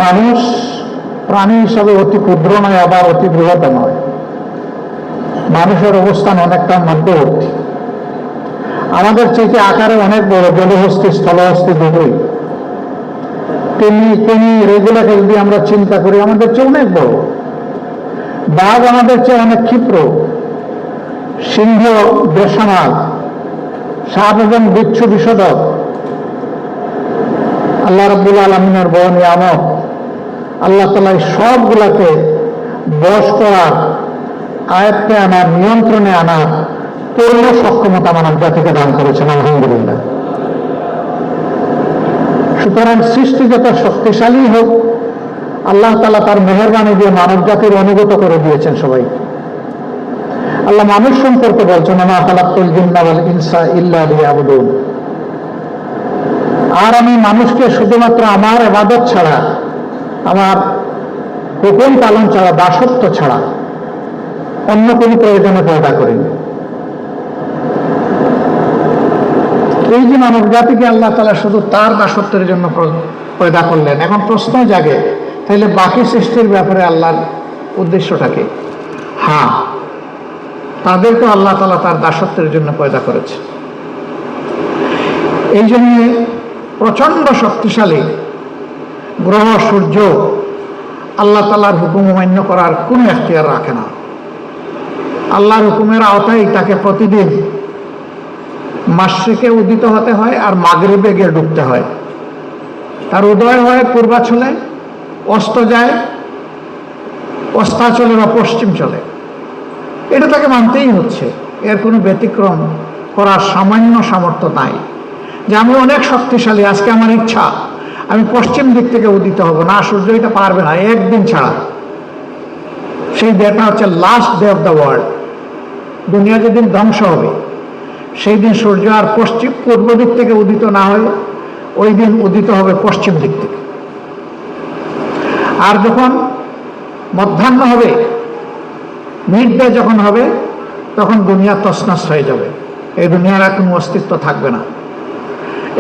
মানুষ প্রাণী হিসাবে অতি ক্ষুদ্র নয়, আবার অতি বৃহৎ নয়। মানুষের অবস্থান অনেকটা মধ্যবর্তী। আমাদের চেয়ে আকারে অনেক বড়, জলহস্তি স্থলহস্তি দুটোই। তিনি এগুলোকে যদি আমরা চিন্তা করি, আমাদের চেয়ে অনেক বড়। বাঘ আমাদের চেয়ে অনেক ক্ষিপ্র, সিংহ বেসামাল, সাপ এবং বিচ্ছু বিষধর। আল্লাহ রাব্বুল আলামিনের বড় নিয়ামত। আল্লাহ তাআলা সবগুলাকে বশ করার, আয়ত্তে আনার, নিয়ন্ত্রণে আনার পূর্ণ সক্ষমতা মানব জাতিকে দান করেছেন, আলহামদুলিল্লাহ। সুতরাং সৃষ্টি যত শক্তিশালী হোক, আল্লাহ তাআলা তার মেহেরবানি দিয়ে মানব জাতির অনুগত করে দিয়েছেন সবাই। আল্লাহ মানুষ সম্পর্কে বলছেন, মা খালাকতুল জিন্না ওয়াল ইনসা ইল্লা লিয়াবুদুন। আর আমি মানুষকে শুধুমাত্র আমার ইবাদত ছাড়া, আমার হুকুম পালন ছাড়া, দাসত্ব ছাড়া অন্য কোনো প্রয়োজনে পয়দা করিনি। এই যে মানব জাতিকে আল্লাহ তাআলা শুধু তার দাসত্বের জন্য পয়দা করলেন, এখন প্রশ্ন জাগে, তাহলে বাকি সৃষ্টির ব্যাপারে আল্লাহর উদ্দেশ্যটা কি? হ্যাঁ, তাদেরকে আল্লাহ তাআলা তার দাসত্বের জন্য পয়দা করেছে। এই জন্য প্রচন্ড শক্তিশালী গ্রহ সূর্য আল্লাহ তাআলার হুকুম অমান্য করার কোনো এখতিয়ার রাখে না। আল্লাহর হুকুমের আওতায় তাকে প্রতিদিন মাশরিকে উদিত হতে হয় আর মাগরিবে গিয়ে ডুবতে হয়। তার উদয় হয় পূর্বাঞ্চলে, অস্ত যায় অস্তাচলে বা পশ্চিম চলে। এটা তাকে মানতেই হচ্ছে, এর কোনো ব্যতিক্রম করার সামান্য সামর্থ্য নাই। যে আমি অনেক শক্তিশালী, আজকে আমার ইচ্ছা আমি পশ্চিম দিক থেকে উদিত হব না, সূর্য এটা পারবে না একদিন ছাড়া। সেই ডেটা হচ্ছে last day of the world. দুনিয়া যেদিন ধ্বংস হবে সেই দিন সূর্য আর পূর্ব দিক থেকে উদিত না হয়, ওই দিন উদিত হবে পশ্চিম দিক থেকে। আর যখন মধ্যাহ্ন হবে, মিড ডে যখন হবে, তখন দুনিয়া তছনছ হয়ে যাবে, এই দুনিয়ার আর কোনো অস্তিত্ব থাকবে না।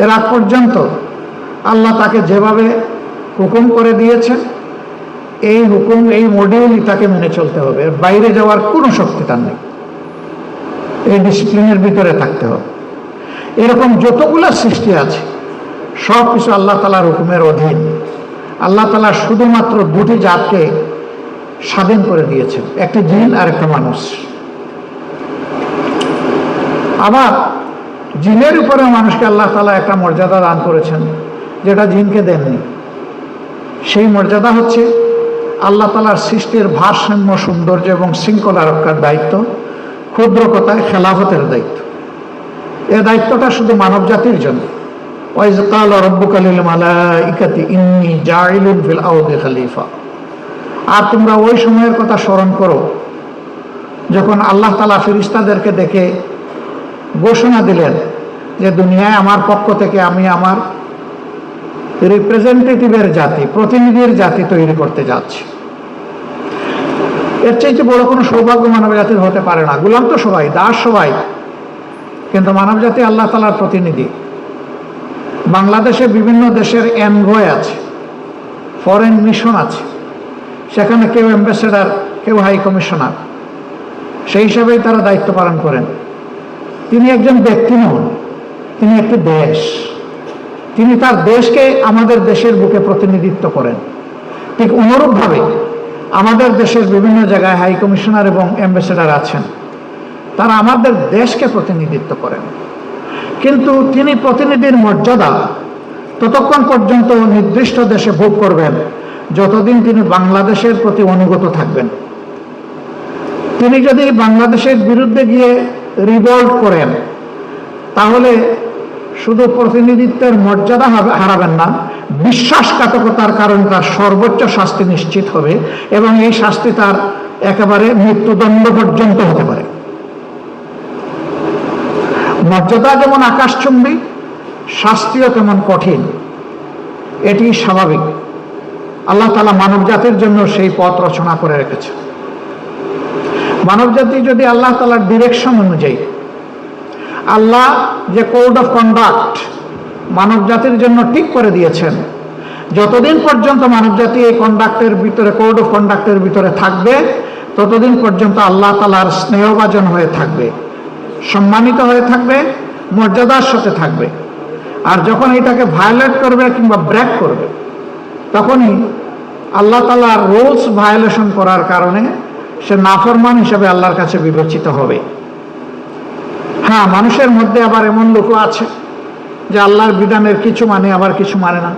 এর আগ পর্যন্ত আল্লাহ তাকে যেভাবে হুকুম করে দিয়েছেন, এই হুকুম, এই মডিউলই তাকে মেনে চলতে হবে। এর বাইরে যাওয়ার কোনো শক্তি তার নেই, এই ডিসিপ্লিনের ভিতরে থাকতে হবে। এরকম যতগুলো সৃষ্টি আছে সব কিছু আল্লাহ তাআলার হুকুমের অধীন। আল্লাহ তাআলা শুধুমাত্র দুটি জাতকে স্বাধীন করে দিয়েছেন, একটি জিন আর একটা মানুষ। আবার জিনের উপরে মানুষকে আল্লাহ তাআলা একটা মর্যাদা দান করেছেন, যেটা জিনকে দেননি। সেই মর্যাদা হচ্ছে আল্লাহ তাআলার সৃষ্টির ভারসাম্য, সৌন্দর্য এবং শৃঙ্খলা রক্ষার দায়িত্ব, ক্ষুদ্র কথায় খেলাফতের দায়িত্ব। এই দায়িত্বটা শুধু মানব জাতির জন্য। ওয়াইজ ক্বালা রাব্বুকা লিল মালাইকাতি ইন্নী জাইলুন ফিল আরদি খলিফা। আর তোমরা ওই সময়ের কথা স্মরণ করো যখন আল্লাহ তাআলা ফেরেশতাদেরকে ডেকে ঘোষণা দিলেন যে দুনিয়ায় আমার পক্ষ থেকে আমি আমার রিপ্রেজেন্টেটিভের জাতি, প্রতিনিধির জাতি তৈরি করতে যাচ্ছি। এর চাইতে বড় কোনো সৌভাগ্য মানব জাতির হতে পারে না। গোলাম তো সবাই, দাস সবাই, কিন্তু মানব জাতি আল্লাহ তাআলার প্রতিনিধি। বাংলাদেশে বিভিন্ন দেশের এনভয় আছে, ফরেন মিশন আছে, সেখানে কেউ অ্যাম্বাসেডার, কেউ হাই কমিশনার, সেই হিসাবেই তারা দায়িত্ব পালন করেন। তিনি একজন ব্যক্তি নন, তিনি একটি দেশ। তিনি তার দেশকে আমাদের দেশের বুকে প্রতিনিধিত্ব করেন। ঠিক অনুরূপভাবে আমাদের দেশের বিভিন্ন জায়গায় হাই কমিশনার এবং অ্যাম্বাসেডার আছেন, তারা আমাদের দেশকে প্রতিনিধিত্ব করেন। কিন্তু তিনি প্রতিনিধির মর্যাদা ততক্ষণ পর্যন্ত নির্দিষ্ট দেশে ভোগ করবেন যতদিন তিনি বাংলাদেশের প্রতি অনুগত থাকবেন। তিনি যদি বাংলাদেশের বিরুদ্ধে গিয়ে রিভল্ট করেন, তাহলে শুধু প্রতিনিধিত্বের মর্যাদা হারাবেন না, বিশ্বাসঘাতকতার কারণে তার সর্বোচ্চ শাস্তি নিশ্চিত হবে, এবং এই শাস্তি তার একেবারে মৃত্যুদণ্ড পর্যন্ত হতে পারে। মর্যাদা যেমন আকাশচুম্বী, শাস্তিও তেমন কঠিন, এটি স্বাভাবিক। আল্লাহ তাআলা মানব জাতির জন্য সেই পথ রচনা করে রেখেছে। মানব জাতি যদি আল্লাহ তাআলার ডিরেকশন অনুযায়ী, আল্লাহ যে কোড অফ কন্ডাক্ট মানব জাতির জন্য ঠিক করে দিয়েছেন, যতদিন পর্যন্ত মানবজাতি এই কন্ডাক্টের ভিতরে, কোড অফ কন্ডাক্টের ভিতরে থাকবে, ততদিন পর্যন্ত আল্লাহ তাআলার স্নেহভাজন হয়ে থাকবে, সম্মানিত হয়ে থাকবে, মর্যাদার সাথে থাকবে। আর যখন এটাকে ভায়োলেট করবে কিংবা ব্রেক করবে, তখনই আল্লাহ তাআলার রুলস ভায়োলেশন করার কারণে সে নাফরমান হিসেবে আল্লাহর কাছে বিবেচিত হবে। হ্যাঁ, মানুষের মধ্যে আবার এমন লোকও আছে যে আল্লাহর বিধানের কিছু মানে, আবার কিছু মানে না।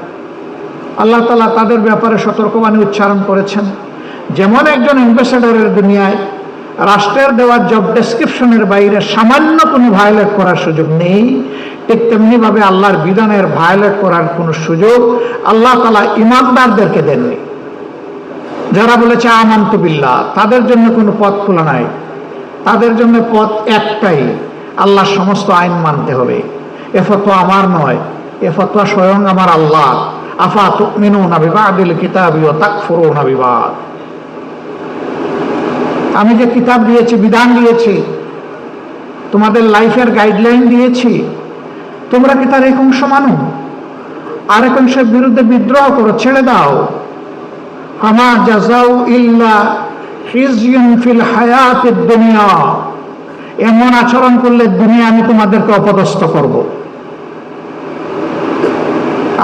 আল্লাহ তাআলা তাদের ব্যাপারে সতর্কবাণী উচ্চারণ করেছেন। যেমন একজন অ্যাম্বাসেডরের দুনিয়ায় রাষ্ট্রের দেওয়া জব ডেসক্রিপশনের বাইরে সামান্য কোনো ভায়োলেট করার সুযোগ নেই, ঠিক তেমনিভাবে আল্লাহর বিধানের ভায়োলেট করার কোনো সুযোগ আল্লাহ তাআলা ঈমানদারদেরকে দেননি। যারা বলেছে আমানতু বিল্লাহ, তাদের জন্য কোনো পথ খোলা নাই। তাদের জন্য পথ একটাই, আল্লাহর সমস্ত আইন মানতে হবে। এ ফতোয়া আমার নয়, এ ফতোয়া স্বয়ং আমার আল্লাহ। আফা তুমিনুনা বিবাদিল কিতাবি ওয়া তাকফুরুনা বিবাদ। আমি যে কিতাব দিয়েছি, বিধান দিয়েছি, তোমাদের লাইফের গাইডলাইন দিয়েছি, তোমরা কি তার এক অংশ মানো? আরেক অংশের বিরুদ্ধে বিদ্রোহ করো, ছেড়ে দাও। আমা জাযাউ ইল্লা খিজয়ুন ফিল হায়াতিদ দুনিয়া। এমন আচরণ করলে দুনিয়া আমি তোমাদেরকে অপদস্থ করব।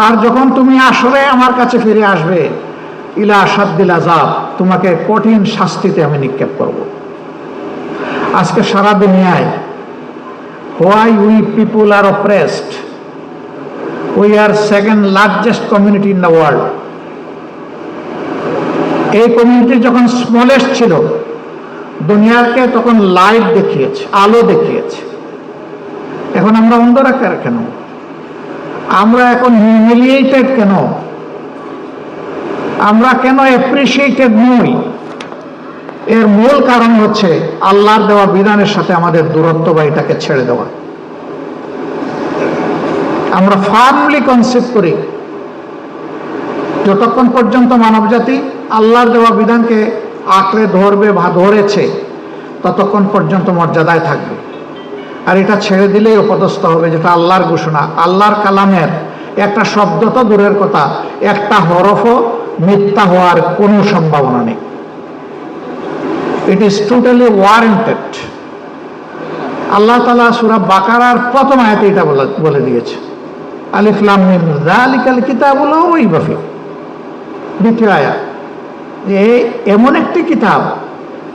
আর যখন তুমি আসলে আমার কাছে ফিরে আসবে, ইলা আশাদ্দিল আযাব, তোমাকে কঠিন শাস্তিতে আমি নিক্ষেপ করব। আজকে সারা দুনিয়ায় why we people are oppressed, we are second largest community in the world. এই কমিউনিটি যখন স্মলেস্ট ছিল, দুনিয়াকে তখন লাইট দেখিয়েছে, আলো দেখিয়েছে। এখন আমরা অন্ধকার কেন? আমরা এখন হিউমিলিয়েটেড কেন? আমরা কেন অ্যাপ্রিসিয়েটেড নই? এর মূল কারণ হচ্ছে আল্লাহর দেওয়া বিধানের সাথে আমাদের দূরত্ব বা এটাকে ছেড়ে দেওয়া। আমরা ফার্মলি কনসেপ্ট করি যতক্ষণ পর্যন্ত মানবজাতি আল্লাহর দেওয়া বিধানকে আঁকড়ে ধরবে বা ধরেছে, ততক্ষণ পর্যন্ত মর্যাদায় থাকবে। আর এটা ছেড়ে দিলেই অপদস্থ হবে, যেটা আল্লাহর ঘোষণা। আল্লাহর কালামের একটা শব্দ তো দূরের কথা, একটা হরফও মিথ্যা হওয়ার কোনো সম্ভাবনা নেই। It is totally warranted. আল্লাহ তাআলা সূরা বাকারার প্রথম আয়াতে এটা বলে দিয়েছে, আলিফ লাম মিম যালিকাল কিতাবুল লা রাইবা ফীহ। দ্বিতীয় আয়াত, যে এমন একটি কিতাব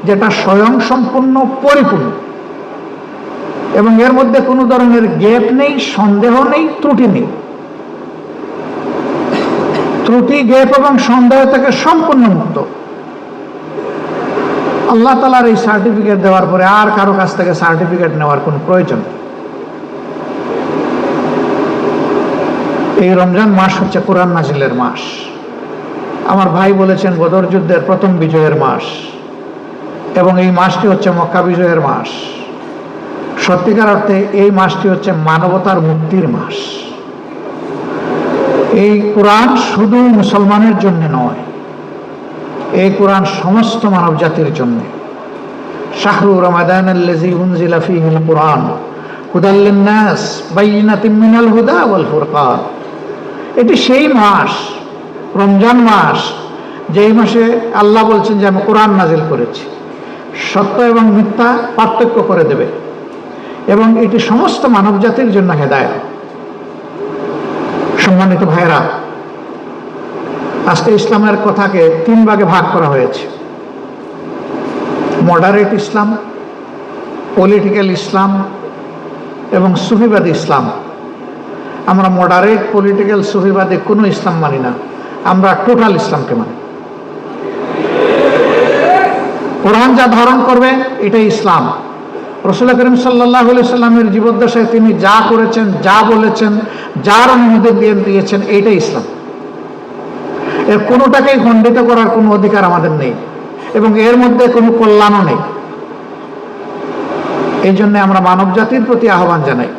যেটা স্বয়ং সম্পূর্ণ পরিপূর্ণ এবং এর মধ্যে কোনো ধরনের গ্যাপ নেই, সন্দেহ নেই, ত্রুটি নেই। ত্রুটি, গ্যাপ এবং সন্দেহ থেকে সম্পূর্ণ মুক্ত। আল্লাহ তাআলার এই সার্টিফিকেট দেওয়ার পরে আর কারো কাছ থেকে সার্টিফিকেট নেওয়ার কোনো প্রয়োজন নেই। এই রমজান মাস হচ্ছে কোরআন নাজিলের মাস। আমার ভাই বলেছেন বদর যুদ্ধের প্রথম বিজয়ের মাস, এবং এই মাসটি হচ্ছে মক্কা বিজয়ের মাস। সত্যিকার অর্থে এই মাসটি হচ্ছে মানবতার মুক্তির মাস। এই কোরআন শুধু মুসলমানের জন্য নয়, এই কোরআন সমস্ত মানব জাতির জন্য। শাহরু রমাদানাল্লাযী উনজিলা ফীহিল কুরআন হুদাল লিন-নাস বাইয়িনাতিন মিনাল হুদা ওয়াল ফুরকান। এটি সেই মাস, রমজান মাস, যেই মাসে আল্লাহ বলছেন যে আমি কোরআন নাজিল করেছি, সত্য এবং মিথ্যা পার্থক্য করে দেবে, এবং এটি সমস্ত মানব জাতির জন্য হেদায়েত। সম্মানিত ভাইরা, আজকে ইসলামের কথাকে তিন ভাগে ভাগ করা হয়েছে: মডারেট ইসলাম, পলিটিক্যাল ইসলাম এবং সুফিবাদী ইসলাম। আমরা মডারেট, পলিটিক্যাল, সুফিবাদী কোনো ইসলাম মানি না, আমরা টোটাল ইসলামকে মানি। কোরআন যা ধারণ করবে এটাই ইসলাম। রাসূল করিম সাল্লাল্লাহু আলাইহি সাল্লামের জীবদ্দশায় তিনি যা করেছেন, যা বলেছেন, যার অনুমতি দিয়েছেন, এইটাই ইসলাম। এর কোনোটাকেই খণ্ডিত করার কোনো অধিকার আমাদের নেই, এবং এর মধ্যে কোনো কল্যাণও নেই। এই জন্য আমরা মানব জাতির প্রতি আহ্বান জানাই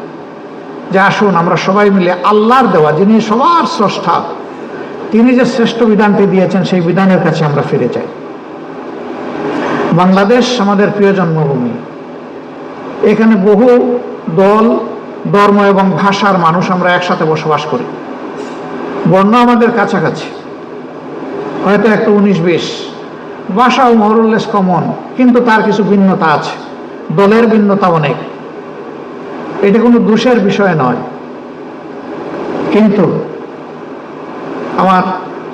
যে আসুন আমরা সবাই মিলে আল্লাহর দেওয়া, যিনি সবার স্রষ্টা, তিনি যে শ্রেষ্ঠ বিধানটি দিয়েছেন, সেই বিধানের কাছে আমরা ফিরে যাই। বাংলাদেশ আমাদের প্রিয় জন্মভূমি। এখানে বহু দল, ধর্ম এবং ভাষার মানুষ আমরা একসাথে বসবাস করি। বর্ণ আমাদের কাছাকাছি, হয়তো একটা 19-20, ভাষাও মোরলেস কমন, কিন্তু তার কিছু ভিন্নতা আছে, দলের ভিন্নতা অনেক। এটা কোনো দোষের বিষয় নয়। কিন্তু আমার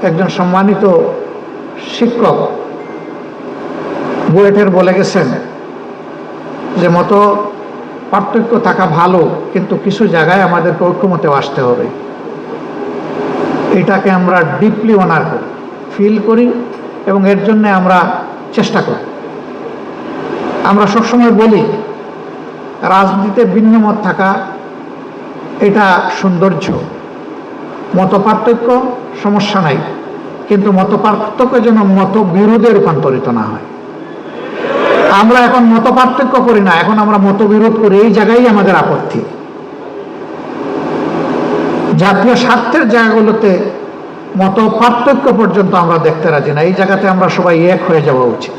একজন সম্মানিত শিক্ষক বুয়েটের বলে গেছেন যে মত পার্থক্য থাকা ভালো, কিন্তু কিছু জায়গায় আমাদেরকে ঐক্যমতে আসতে হবে। এটাকে আমরা ডিপলি অনার করি, ফিল করি, এবং এর জন্য আমরা চেষ্টা করি। আমরা সবসময় বলি রাজনীতিতে ভিন্ন মত থাকা এটা সৌন্দর্য, মত পার্থক্য সমস্যা নাই, কিন্তু মত পার্থক্য যেন মত বিরোধে রূপান্তরিত না হয়। আমরা এখন মত পার্থক্য করি না, এখন আমরা মতবিরোধ করি। এই জায়গায় আমাদের আপত্তি। জাতীয় স্বার্থের জায়গাগুলোতে মত পার্থক্য পর্যন্ত আমরা দেখতে রাজি না। এই জায়গাতে আমরা সবাই এক হয়ে যাওয়া উচিত।